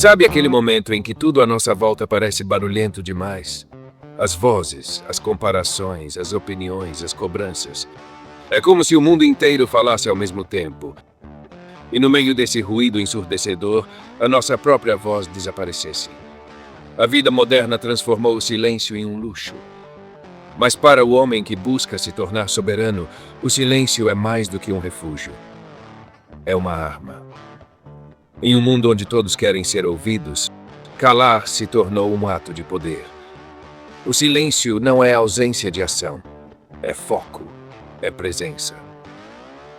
Sabe aquele momento em que tudo à nossa volta parece barulhento demais? As vozes, as comparações, as opiniões, as cobranças. É como se o mundo inteiro falasse ao mesmo tempo. E no meio desse ruído ensurdecedor, a nossa própria voz desaparecesse. A vida moderna transformou o silêncio em um luxo. Mas para o homem que busca se tornar soberano, o silêncio é mais do que um refúgio. É uma arma. Em um mundo onde todos querem ser ouvidos, calar se tornou um ato de poder. O silêncio não é ausência de ação, é foco, é presença.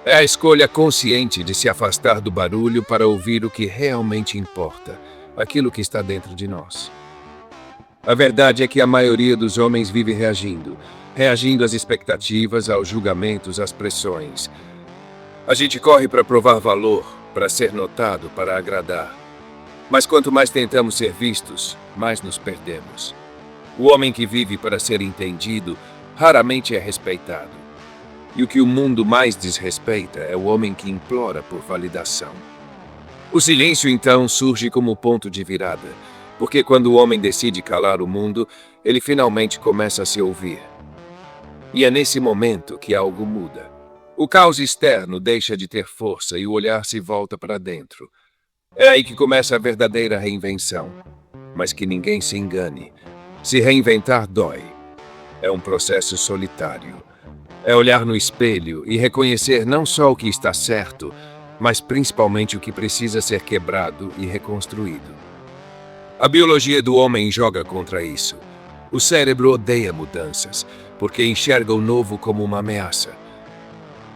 É a escolha consciente de se afastar do barulho para ouvir o que realmente importa, aquilo que está dentro de nós. A verdade é que a maioria dos homens vive reagindo às expectativas, aos julgamentos, às pressões. A gente corre para provar valor, para ser notado, para agradar. Mas quanto mais tentamos ser vistos, mais nos perdemos. O homem que vive para ser entendido raramente é respeitado. E o que o mundo mais desrespeita é o homem que implora por validação. O silêncio, então, surge como ponto de virada, porque quando o homem decide calar o mundo, ele finalmente começa a se ouvir. E é nesse momento que algo muda. O caos externo deixa de ter força e o olhar se volta para dentro. É aí que começa a verdadeira reinvenção. Mas que ninguém se engane. Se reinventar dói. É um processo solitário. É olhar no espelho e reconhecer não só o que está certo, mas principalmente o que precisa ser quebrado e reconstruído. A biologia do homem joga contra isso. O cérebro odeia mudanças, porque enxerga o novo como uma ameaça.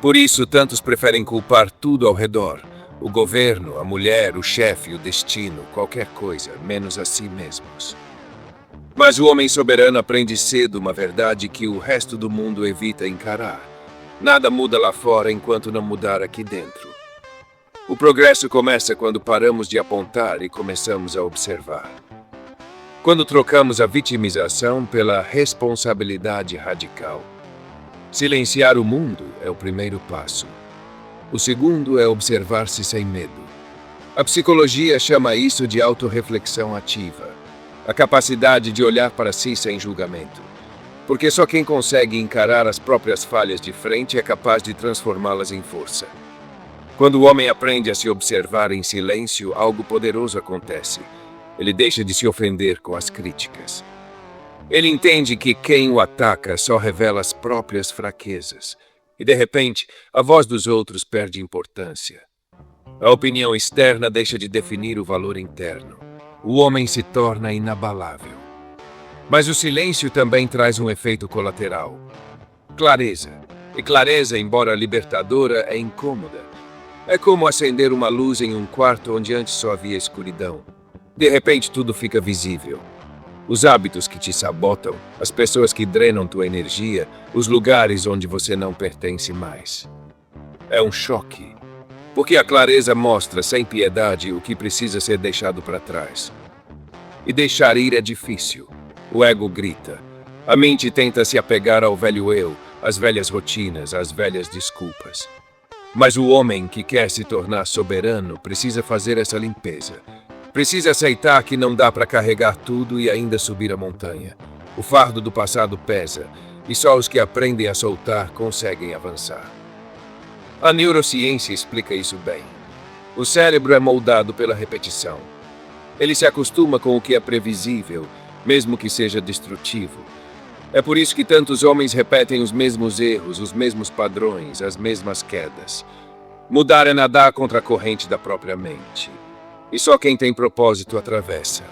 Por isso, tantos preferem culpar tudo ao redor. O governo, a mulher, o chefe, o destino, qualquer coisa, menos a si mesmos. Mas o homem soberano aprende cedo uma verdade que o resto do mundo evita encarar. Nada muda lá fora enquanto não mudar aqui dentro. O progresso começa quando paramos de apontar e começamos a observar. Quando trocamos a vitimização pela responsabilidade radical. Silenciar o mundo é o primeiro passo. O segundo é observar-se sem medo. A psicologia chama isso de autorreflexão ativa. A capacidade de olhar para si sem julgamento. Porque só quem consegue encarar as próprias falhas de frente é capaz de transformá-las em força. Quando o homem aprende a se observar em silêncio, algo poderoso acontece. Ele deixa de se ofender com as críticas. Ele entende que quem o ataca só revela as próprias fraquezas. E, de repente, a voz dos outros perde importância. A opinião externa deixa de definir o valor interno. O homem se torna inabalável. Mas o silêncio também traz um efeito colateral. Clareza. E clareza, embora libertadora, é incômoda. É como acender uma luz em um quarto onde antes só havia escuridão. De repente, tudo fica visível. Os hábitos que te sabotam, as pessoas que drenam tua energia, os lugares onde você não pertence mais. É um choque. Porque a clareza mostra sem piedade o que precisa ser deixado para trás. E deixar ir é difícil. O ego grita. A mente tenta se apegar ao velho eu, às velhas rotinas, às velhas desculpas. Mas o homem que quer se tornar soberano precisa fazer essa limpeza. Precisa aceitar que não dá para carregar tudo e ainda subir a montanha. O fardo do passado pesa, e só os que aprendem a soltar conseguem avançar. A neurociência explica isso bem. O cérebro é moldado pela repetição. Ele se acostuma com o que é previsível, mesmo que seja destrutivo. É por isso que tantos homens repetem os mesmos erros, os mesmos padrões, as mesmas quedas. Mudar é nadar contra a corrente da própria mente. E só quem tem propósito atravessa.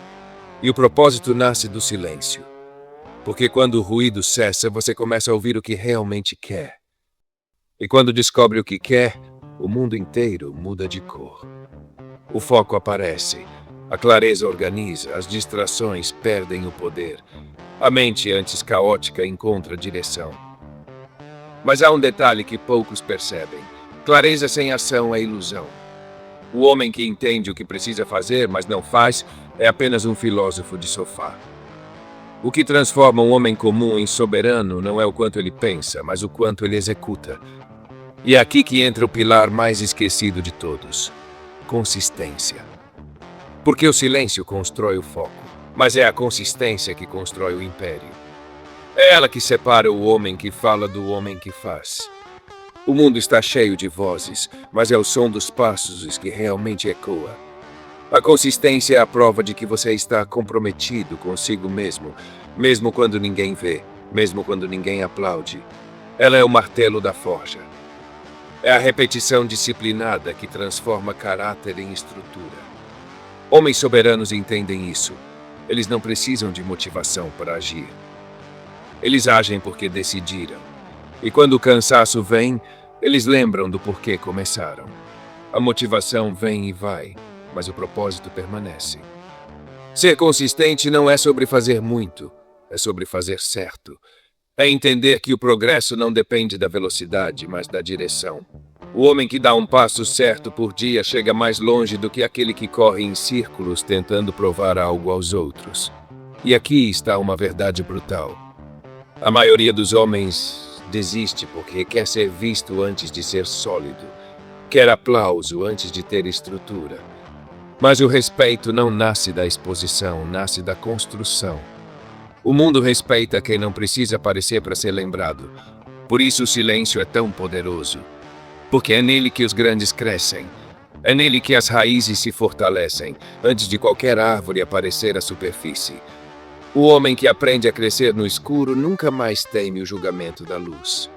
E o propósito nasce do silêncio. Porque quando o ruído cessa, você começa a ouvir o que realmente quer. E quando descobre o que quer, o mundo inteiro muda de cor. O foco aparece, a clareza organiza, as distrações perdem o poder. A mente, antes caótica, encontra direção. Mas há um detalhe que poucos percebem. Clareza sem ação é ilusão. O homem que entende o que precisa fazer, mas não faz, é apenas um filósofo de sofá. O que transforma um homem comum em soberano não é o quanto ele pensa, mas o quanto ele executa. E é aqui que entra o pilar mais esquecido de todos: consistência. Porque o silêncio constrói o foco, mas é a consistência que constrói o império. É ela que separa o homem que fala do homem que faz. O mundo está cheio de vozes, mas é o som dos passos que realmente ecoa. A consistência é a prova de que você está comprometido consigo mesmo, mesmo quando ninguém vê, mesmo quando ninguém aplaude. Ela é o martelo da forja. É a repetição disciplinada que transforma caráter em estrutura. Homens soberanos entendem isso. Eles não precisam de motivação para agir. Eles agem porque decidiram. E quando o cansaço vem, eles lembram do porquê começaram. A motivação vem e vai, mas o propósito permanece. Ser consistente não é sobre fazer muito, é sobre fazer certo. É entender que o progresso não depende da velocidade, mas da direção. O homem que dá um passo certo por dia chega mais longe do que aquele que corre em círculos tentando provar algo aos outros. E aqui está uma verdade brutal. A maioria dos homens desiste porque quer ser visto antes de ser sólido, quer aplauso antes de ter estrutura. Mas o respeito não nasce da exposição, nasce da construção. O mundo respeita quem não precisa aparecer para ser lembrado. Por isso o silêncio é tão poderoso. Porque é nele que os grandes crescem. É nele que as raízes se fortalecem, antes de qualquer árvore aparecer à superfície. O homem que aprende a crescer no escuro nunca mais teme o julgamento da luz.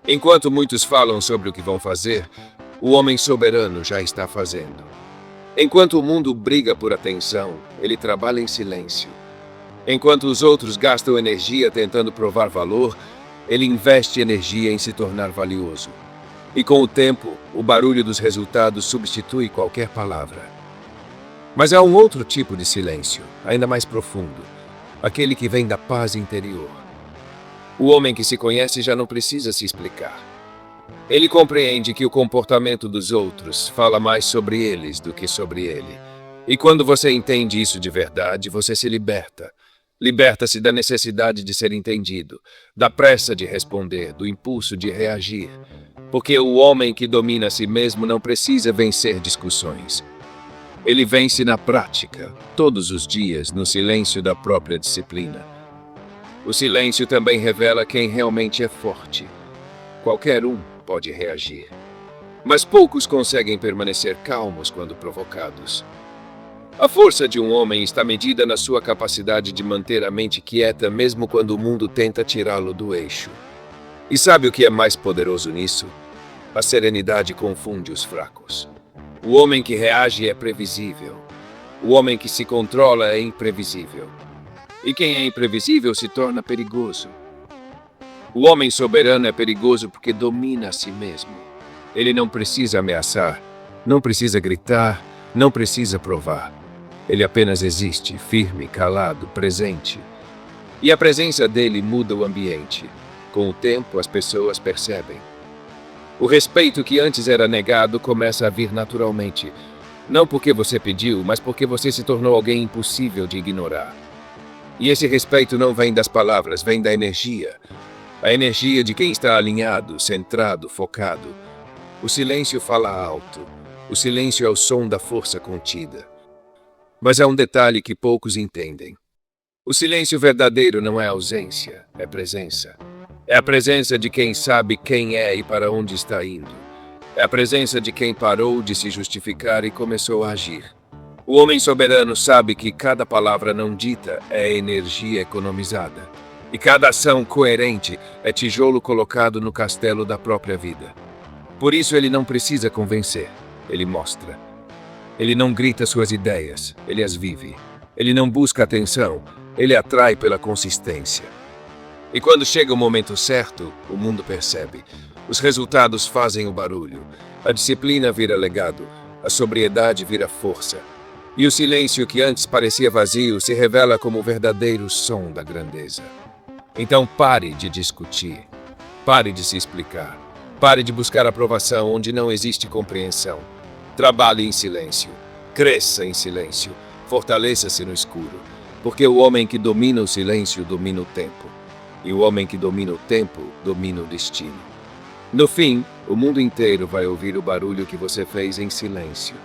Enquanto muitos falam sobre o que vão fazer, o homem soberano já está fazendo. Enquanto o mundo briga por atenção, ele trabalha em silêncio. Enquanto os outros gastam energia tentando provar valor, ele investe energia em se tornar valioso. E com o tempo, o barulho dos resultados substitui qualquer palavra. Mas há um outro tipo de silêncio, ainda mais profundo, aquele que vem da paz interior. O homem que se conhece já não precisa se explicar. Ele compreende que o comportamento dos outros fala mais sobre eles do que sobre ele. E quando você entende isso de verdade, você se liberta. Liberta-se da necessidade de ser entendido, da pressa de responder, do impulso de reagir. Porque o homem que domina a si mesmo não precisa vencer discussões. Ele vence na prática, todos os dias, no silêncio da própria disciplina. O silêncio também revela quem realmente é forte. Qualquer um pode reagir. Mas poucos conseguem permanecer calmos quando provocados. A força de um homem está medida na sua capacidade de manter a mente quieta mesmo quando o mundo tenta tirá-lo do eixo. E sabe o que é mais poderoso nisso? A serenidade confunde os fracos. O homem que reage é previsível. O homem que se controla é imprevisível. E quem é imprevisível se torna perigoso. O homem soberano é perigoso porque domina a si mesmo. Ele não precisa ameaçar, não precisa gritar, não precisa provar. Ele apenas existe, firme, calado, presente. E a presença dele muda o ambiente. Com o tempo, as pessoas percebem. O respeito que antes era negado começa a vir naturalmente. Não porque você pediu, mas porque você se tornou alguém impossível de ignorar. E esse respeito não vem das palavras, vem da energia. A energia de quem está alinhado, centrado, focado. O silêncio fala alto. O silêncio é o som da força contida. Mas há um detalhe que poucos entendem. O silêncio verdadeiro não é ausência, é presença. É a presença de quem sabe quem é e para onde está indo. É a presença de quem parou de se justificar e começou a agir. O homem soberano sabe que cada palavra não dita é energia economizada. E cada ação coerente é tijolo colocado no castelo da própria vida. Por isso ele não precisa convencer, ele mostra. Ele não grita suas ideias, ele as vive. Ele não busca atenção, ele atrai pela consistência. E quando chega o momento certo, o mundo percebe. Os resultados fazem o barulho. A disciplina vira legado, a sobriedade vira força. E o silêncio que antes parecia vazio se revela como o verdadeiro som da grandeza. Então pare de discutir, pare de se explicar, pare de buscar aprovação onde não existe compreensão. Trabalhe em silêncio, cresça em silêncio, fortaleça-se no escuro, porque o homem que domina o silêncio domina o tempo, e o homem que domina o tempo domina o destino. No fim, o mundo inteiro vai ouvir o barulho que você fez em silêncio.